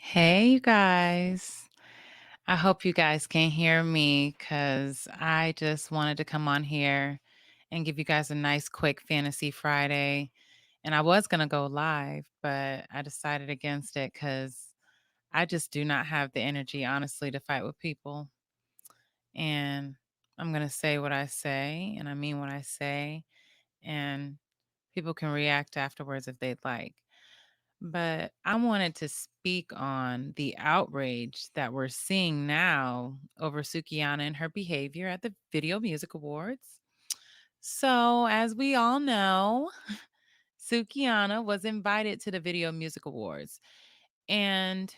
Hey, you guys. I hope you guys can hear me because I just wanted to come on here and give you guys a nice, quick Fantasy Friday. And I was going to go live, but I decided against it because I just do not have the energy, honestly, to fight with people. And I'm going to say what I say, and I mean what I say. And people can react afterwards if they'd like. But I wanted to speak on the outrage that we're seeing now over Sukiyana and her behavior at the Video Music Awards. So, as we all know, Sukiyana was invited to the Video Music Awards. And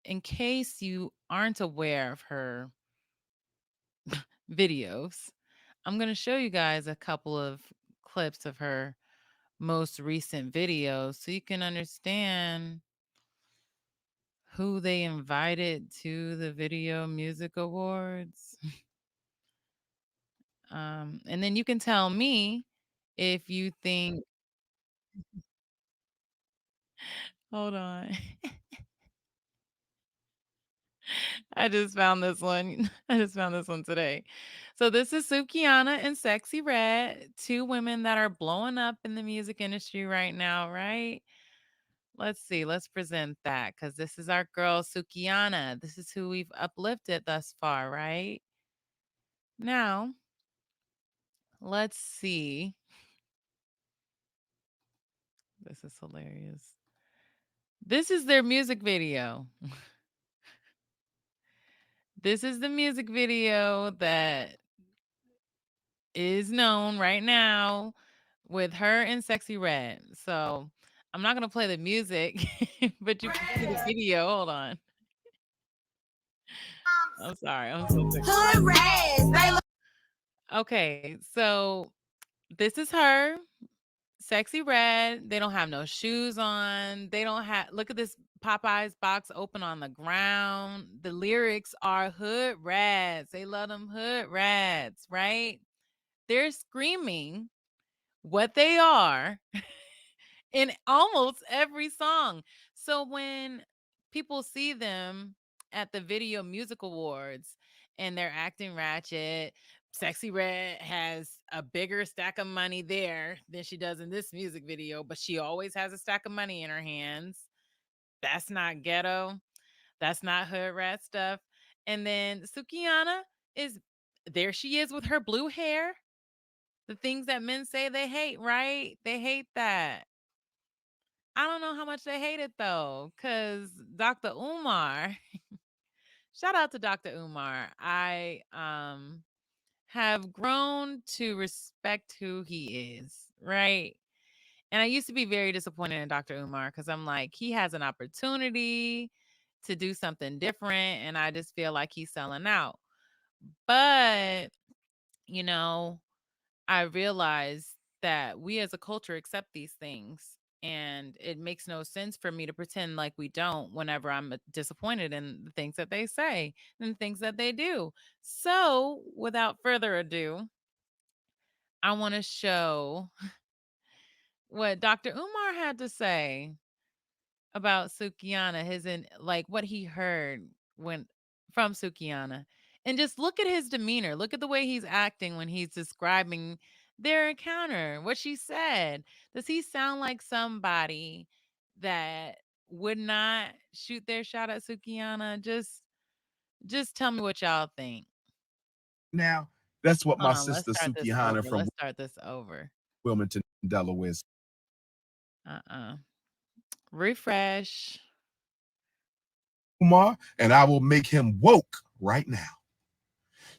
in case you aren't aware of her videos, I'm going to show you guys a couple of clips of her most recent videos so you can understand who they invited to the Video Music Awards. And then you can tell me if you think, hold on. I just found this one. I just found this one today. So this is Sukiyana and Sexy Red, two women that are blowing up in the music industry right now, right? Let's see. Let's present that because this is our girl Sukiyana. This is who we've uplifted thus far, right? Now, let's see. This is hilarious. This is their music video. This is the music video that is known right now with her and Sexy Red. So I'm not gonna play the music, but you can see the video. Hold on. I'm sorry. I'm so sick. Okay, so this is her. Sexy Red. They don't have no shoes on. They don't have look at this Popeyes box open on the ground. The lyrics are hood rats. They love them hood rats, right? They're screaming what they are in almost every song. So when people see them at the Video Music Awards and they're acting ratchet, Sexy Red has a bigger stack of money there than she does in this music video, but she always has a stack of money in her hands. That's not ghetto. That's not hood rat stuff. And then Sukiyana is there she is with her blue hair. The things that men say they hate, right? They hate that. I don't know how much they hate it though, because Dr. Umar, shout out to Dr. Umar. I have grown to respect who he is, right? And I used to be very disappointed in Dr. Umar because I'm like, he has an opportunity to do something different, and I just feel like he's selling out. But, you know, I realized that we as a culture accept these things. And it makes no sense for me to pretend like we don't whenever I'm disappointed in the things that they say and the things that they do. So, without further ado, I want to show what Dr. Umar had to say about Sukiyana, his in like what he heard when from Sukiyana. And just look at his demeanor. Look at the way he's acting when he's describing their encounter, what she said. Does he sound like somebody that would not shoot their shot at Sukiyana? Just tell me what y'all think. Now, that's what Hold my on, let's sister start this Suki Hana over. from Let's start this over. Wilmington, Delaware. Uh-uh. Refresh. Umar, and I will make him woke right now.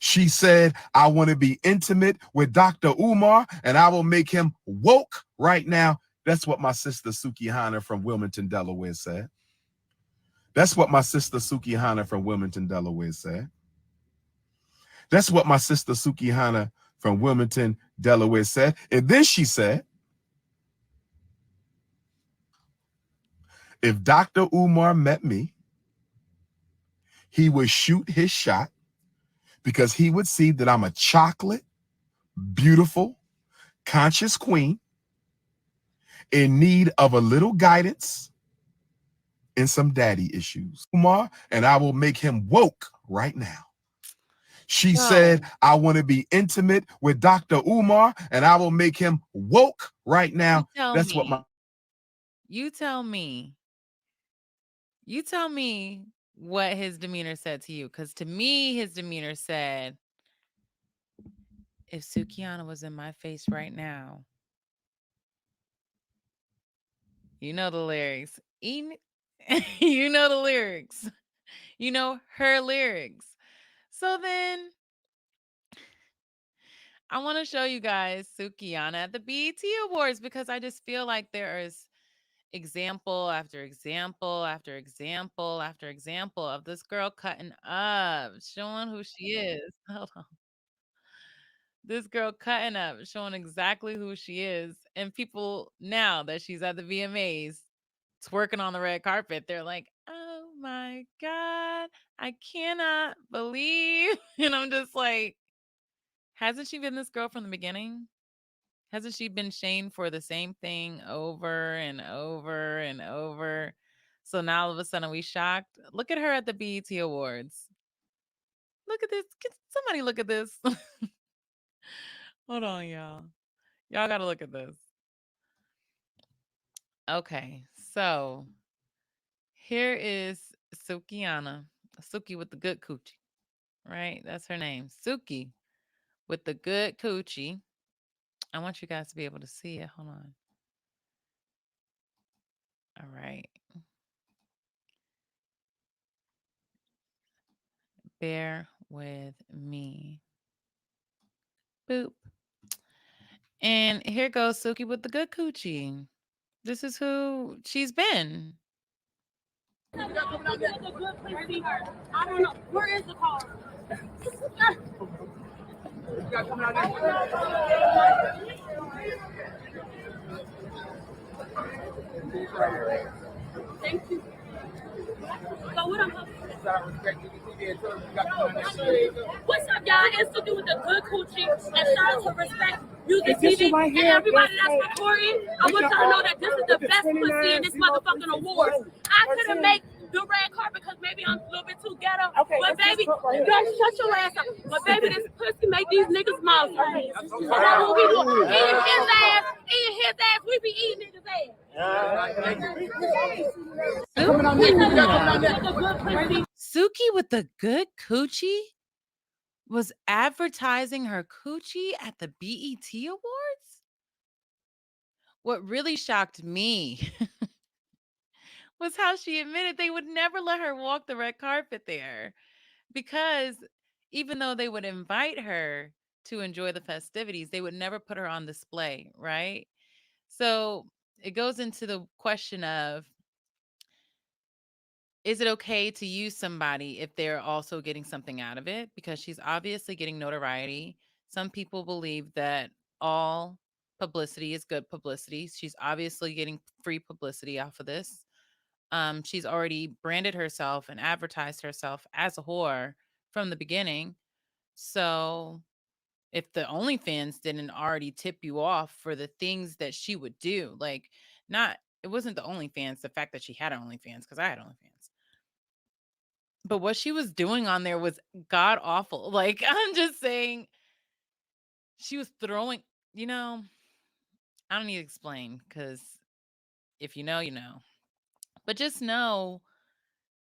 She said, I want to be intimate with Dr. Umar, and I will make him woke right now. That's what my sister Suki Hana from Wilmington, Delaware said. That's what my sister Suki Hana from Wilmington, Delaware said. That's what my sister Suki Hana from Wilmington, Delaware said. And then she said, if Dr. Umar met me, he would shoot his shot because he would see that I'm a chocolate, beautiful, conscious queen in need of a little guidance, and some daddy issues. Umar, and I will make him woke right now. She said, Yo, I want to be intimate with Dr. Umar, and I will make him woke right you now. tell That's what my me. You tell me. You tell me what his demeanor said to you. Because to me, his demeanor said, if Sukiana was in my face right now, you know the lyrics. You know the lyrics. You know her lyrics. So then I want to show you guys Sukiana at the BET Awards because I just feel like there is example after example after example after example of this girl cutting up, showing who she is. Hold on. This girl cutting up, showing exactly who she is. And people now that she's at the VMAs twerking on the red carpet, they're like, oh my God, I cannot believe. And I'm just like, hasn't she been this girl from the beginning? Hasn't she been shamed for the same thing over and over and over? So now all of a sudden we shocked. Look at her at the BET Awards. Look at this. Can somebody look at this? Hold on, y'all. Y'all got to look at this. Okay, so here is Sukiana. Suki with the good coochie, right? That's her name. Suki with the good coochie. I want you guys to be able to see it. Hold on. All right. Bear with me. Boop. And here goes Suki with the good coochie. This is who she's been. I don't know. Where is the car? Thank you. So what I'm What's up, y'all? It's to do with the good coochie and shout out to Respect Music TV and everybody that's recording. I want y'all to know that this is the best pussy in this motherfucking awards. I couldn't make the red carpet because maybe I'm a little bit too ghetto. But baby, don't shut your ass up. But baby, this pussy make these niggas mouths. So that's what we do. Eating his ass, we be eating niggas' ass. Suki with the good coochie was advertising her coochie at the BET Awards. What really shocked me was how she admitted they would never let her walk the red carpet there because even though they would invite her to enjoy the festivities, they would never put her on display, right? So it goes into the question of, is it okay to use somebody if they're also getting something out of it? Because she's obviously getting notoriety. Some people believe that all publicity is good publicity. She's obviously getting free publicity off of this. She's already branded herself and advertised herself as a whore from the beginning. So if the OnlyFans didn't already tip you off for the things that she would do, like not it wasn't the OnlyFans, the fact that she had OnlyFans, because I had OnlyFans. But what she was doing on there was god awful. Like, I'm just saying, she was throwing, you know, I don't need to explain because if you know, you know. But just know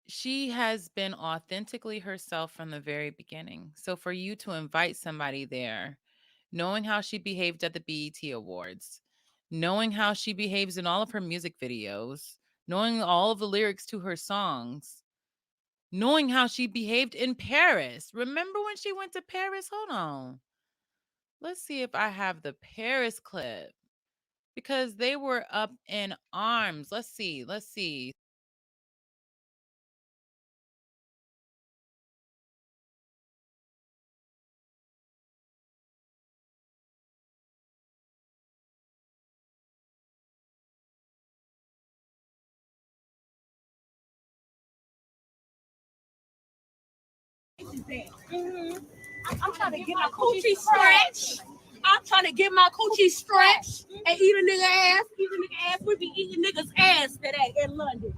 she has been authentically herself from the very beginning. So for you to invite somebody there, knowing how she behaved at the BET Awards, knowing how she behaves in all of her music videos, knowing all of the lyrics to her songs, knowing how she behaved in Paris. Remember when she went to Paris? Hold on. Let's see if I have the Paris clip because they were up in arms. Let's see. Let's see. I'm trying to get my coochie stretch. I'm trying to get my coochie stretch and eat a nigga ass. Eat a nigga ass. We be eating niggas ass today in London.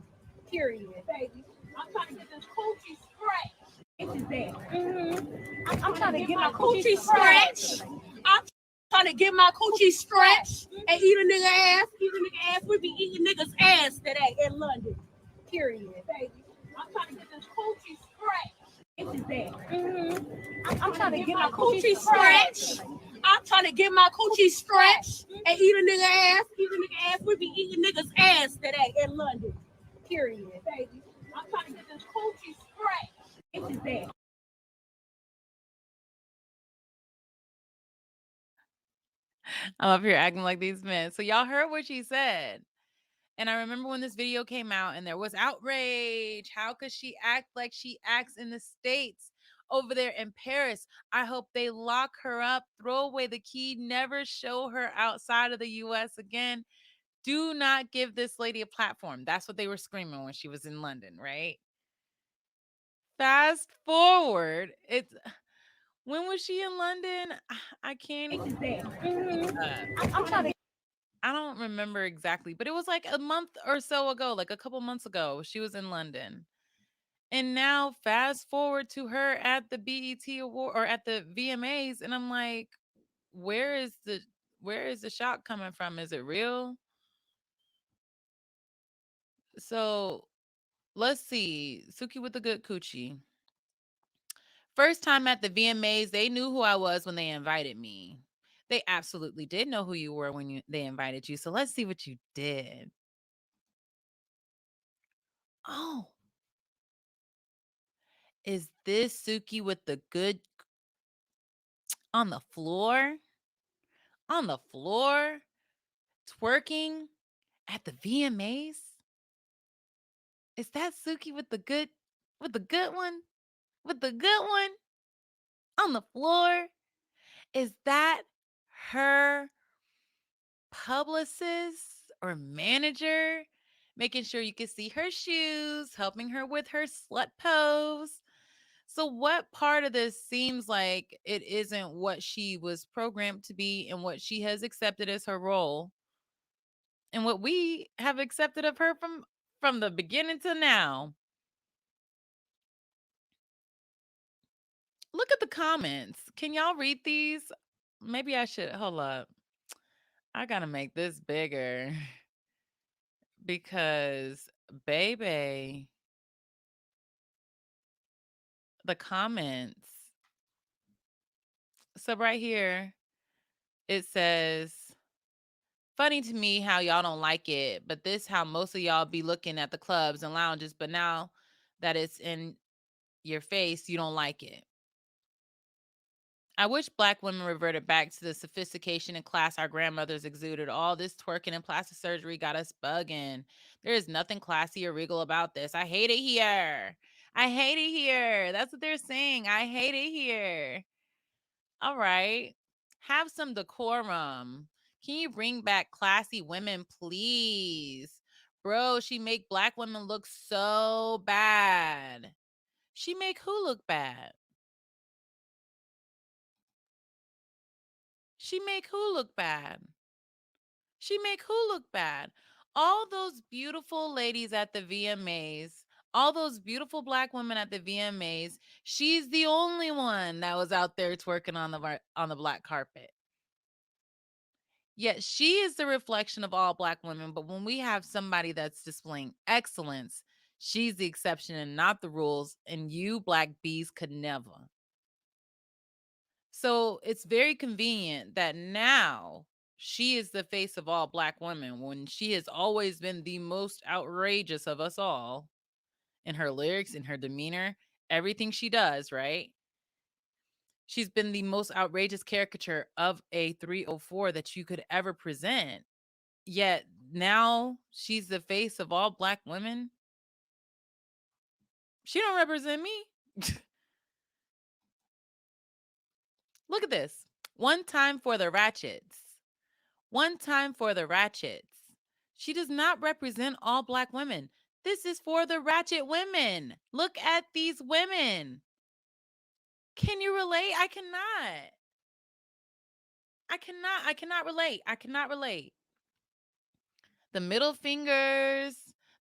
Period, baby. I'm trying to get this coochie scratched. It's that. I'm trying to get my coochie scratched. I'm trying to get my coochie stretched and eat a nigga ass. Eat a nigga ass. We be eating niggas ass today in London. Period, baby. I'm trying to get this coochie scratched. It's that. I'm trying to get my coochie stretched. I'm trying to get my coochie stretched and eat a nigga ass. Eat a nigga ass. We be eating niggas ass today in London. Period, baby. I'm trying to get this coochie scratched. It's that. I'm up here acting like these men. So y'all heard what she said. And I remember when this video came out and there was outrage. How could she act like she acts in the States over there in Paris? I hope they lock her up, throw away the key, never show her outside of the US again. Do not give this lady a platform. That's what they were screaming when she was in London, right? Fast forward, it's when was she in London? I can't It's that. uh, I'm trying to. I don't remember exactly, but it was like a month or so ago, like a couple months ago, she was in London. And now fast forward to her at the BET award or at the VMAs and I'm like, where is the where is the shock coming from? Is it real? So, let's see. Suki with the good coochie. First time at the VMAs, they knew who I was when they invited me. They absolutely did know who you were when they invited you. So let's see what you did. Oh, is this Suki with the good on the floor? On the floor? Twerking at the VMAs? Is that Suki with the good one? With the good one on the floor? Is that her publicist or manager making sure you can see her shoes, helping her with her slut pose? So, what part of this seems like it isn't what she was programmed to be and what she has accepted as her role and what we have accepted of her from the beginning to now? Look at the comments. Can y'all read these? Maybe I should hold up. I got to make this bigger because baby, the comments. So right here it says funny to me how y'all don't like it, but this how most of y'all be looking at the clubs and lounges, but now that it's in your face, you don't like it. I wish Black women reverted back to the sophistication and class our grandmothers exuded. All this twerking and plastic surgery got us bugging. There is nothing classy or regal about this. I hate it here. I hate it here. That's what they're saying. I hate it here. All right. Have some decorum. Can you bring back classy women, please? Bro, she make Black women look so bad. She make who look bad? She make who look bad? She make who look bad? All those beautiful ladies at the VMAs, all those beautiful Black women at the VMAs, she's the only one that was out there twerking on the black carpet. Yet she is the reflection of all Black women, but when we have somebody that's displaying excellence, she's the exception and not the rules, and you Black bees could never. So it's very convenient that now she is the face of all Black women when she has always been the most outrageous of us all in her lyrics, in her demeanor, everything she does, right? She's been the most outrageous caricature of a 304 that you could ever present. Yet now she's the face of all Black women. She don't represent me. Look at this. One time for the ratchets. One time for the ratchets. She does not represent all Black women. This is for the ratchet women. Look at these women. Can you relate? I cannot. I cannot relate. I cannot relate. The middle fingers,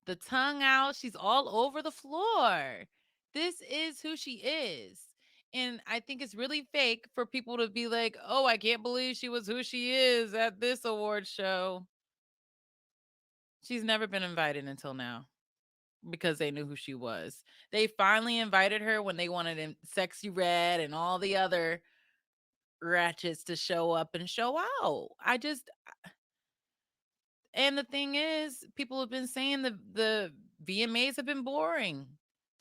the tongue out. She's all over the floor. This is who she is. And I think it's really fake for people to be like, oh, I can't believe she was who she is at this award show. She's never been invited until now because they knew who she was. They finally invited her when they wanted Sexy Red and all the other ratchets to show up and show out. And the thing is, people have been saying the VMAs have been boring.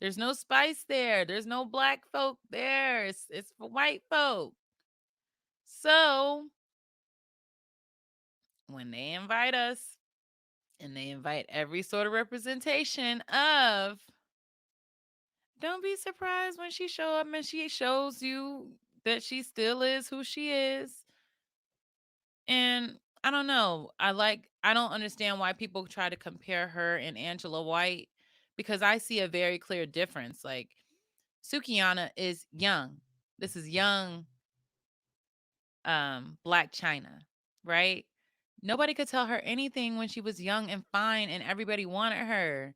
There's no spice there. There's no black folk there. It's for white folk. So when they invite us and they invite every sort of representation of, don't be surprised when she show up and she shows you that she still is who she is. And I don't know. I don't understand why people try to compare her and Angela White because I see a very clear difference. Like Sukiana is young. This is young Black China, right? Nobody could tell her anything when she was young and fine and everybody wanted her.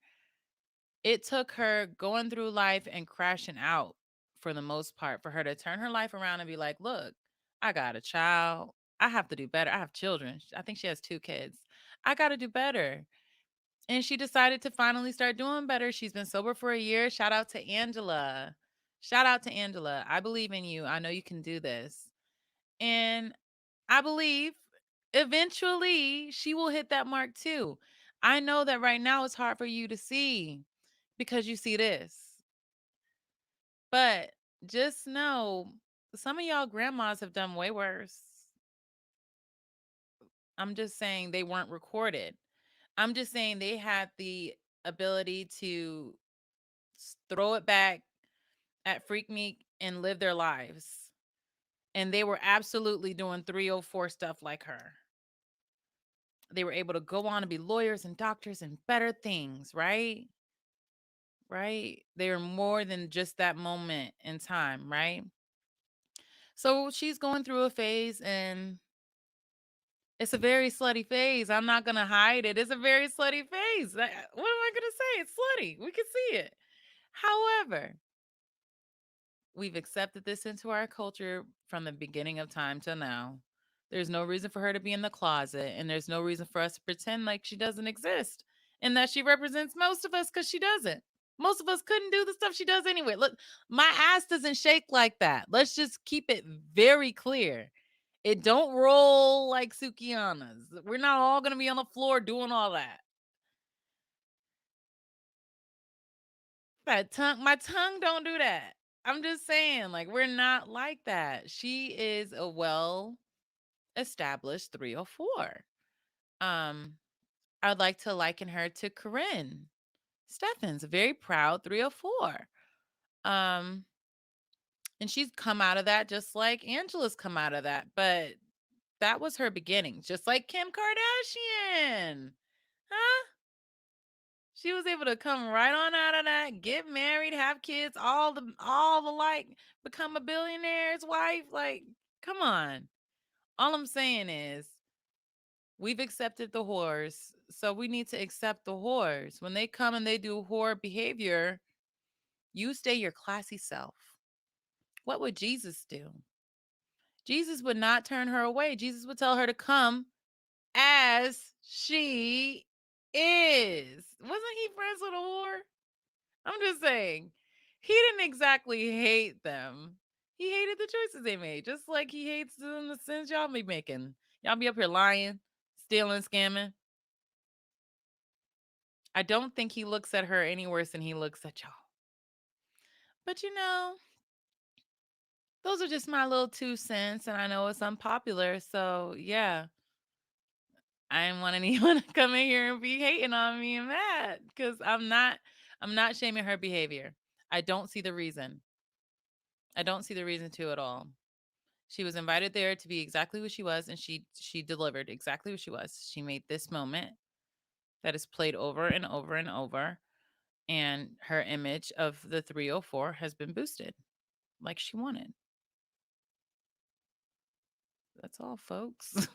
It took her going through life and crashing out for the most part for her to turn her life around and be like, look, I got a child. I have to do better. I have children. I think she has 2 kids. I got to do better. And she decided to finally start doing better. She's been sober for a year. Shout out to Angela. Shout out to Angela. I believe in you. I know you can do this. And I believe eventually she will hit that mark too. I know that right now it's hard for you to see because you see this. But just know some of y'all grandmas have done way worse. I'm just saying they weren't recorded. I'm just saying they had the ability to throw it back at Freak Meek and live their lives. And they were absolutely doing 304 stuff like her. They were able to go on and be lawyers and doctors and better things, right? Right? They are more than just that moment in time, right? So she's going through a phase and it's a very slutty phase. I'm not going to hide it. It's a very slutty phase. What am I going to say? It's slutty. We can see it. However, we've accepted this into our culture from the beginning of time till now. There's no reason for her to be in the closet, and there's no reason for us to pretend like she doesn't exist and that she represents most of us because she doesn't. Most of us couldn't do the stuff she does anyway. Look, my ass doesn't shake like that. Let's just keep it very clear. It don't roll like Sukiana's. We're not all gonna be on the floor doing all that. My tongue don't do that. I'm just saying, like, we're not like that. She is a well established 304. Um, I'd like to liken her to Corinne Steffens, a very proud 304. Um, and she's come out of that just like Angela's come out of that, but that was her beginning, just like Kim Kardashian. Huh? She was able to come right on out of that, get married, have kids, all the like, become a billionaire's wife. Like, come on. All I'm saying is we've accepted the whores, so we need to accept the whores. When they come and they do whore behavior, you stay your classy self. What would Jesus do? Jesus would not turn her away. Jesus would tell her to come as she is. Wasn't he friends with a whore? I'm just saying, he didn't exactly hate them. He hated the choices they made, just like he hates the sins y'all be making. Y'all be up here lying, stealing, scamming. I don't think he looks at her any worse than he looks at y'all. But those are just my little 2 cents, and I know it's unpopular. So yeah, I didn't want anyone to come in here and be hating on me and mad because I'm not shaming her behavior. I don't see the reason. I don't see the reason to at all. She was invited there to be exactly who she was, and she delivered exactly who she was. She made this moment that is played over and over and over, and her image of the 304 has been boosted like she wanted. That's all, folks.